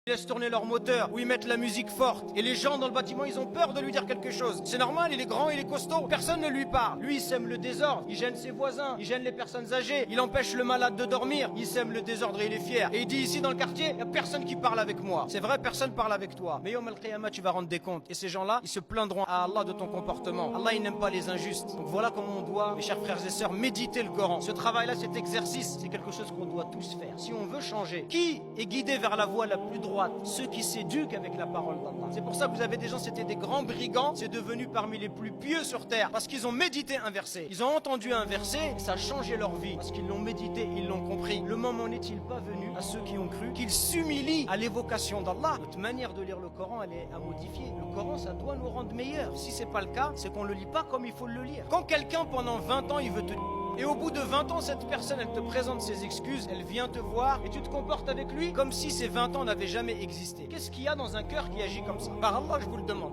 Ils laissent tourner leur moteur, ou ils mettent la musique forte. Et les gens dans le bâtiment, ils ont peur de lui dire quelque chose. C'est normal, il est grand, il est costaud, personne ne lui parle. Lui, il sème le désordre, il gêne ses voisins, il gêne les personnes âgées, il empêche le malade de dormir, il sème le désordre et il est fier. Et il dit ici dans le quartier, il n'y a personne qui parle avec moi. C'est vrai, personne parle avec toi. Mais Yom al-Qiyamah, tu vas rendre des comptes. Et ces gens-là, ils se plaindront à Allah de ton comportement. Allah, il n'aime pas les injustes. Donc voilà comment on doit, mes chers frères et sœurs, méditer le Coran. Ce travail-là, cet exercice, c'est quelque chose qu'on doit tous faire. Si on veut changer, qui est guidé vers la voie la plus droite? Ceux qui s'éduquent avec la parole d'Allah. C'est pour ça que vous avez des gens, c'était des grands brigands, c'est devenu parmi les plus pieux sur terre, parce qu'ils ont médité un verset. Ils ont entendu un verset, ça a changé leur vie, parce qu'ils l'ont médité, ils l'ont compris. Le moment n'est-il pas venu à ceux qui ont cru qu'ils s'humilient à l'évocation d'Allah? Notre manière de lire le Coran, elle est à modifier. Le Coran, ça doit nous rendre meilleurs. Si c'est pas le cas, c'est qu'on le lit pas comme il faut le lire. Quand quelqu'un, pendant 20 ans, il veut te... Et au bout de 20 ans, cette personne, elle te présente ses excuses, elle vient te voir et tu te comportes avec lui comme si ces 20 ans n'avaient jamais existé. Qu'est-ce qu'il y a dans un cœur qui agit comme ça? Par Allah, je vous le demande.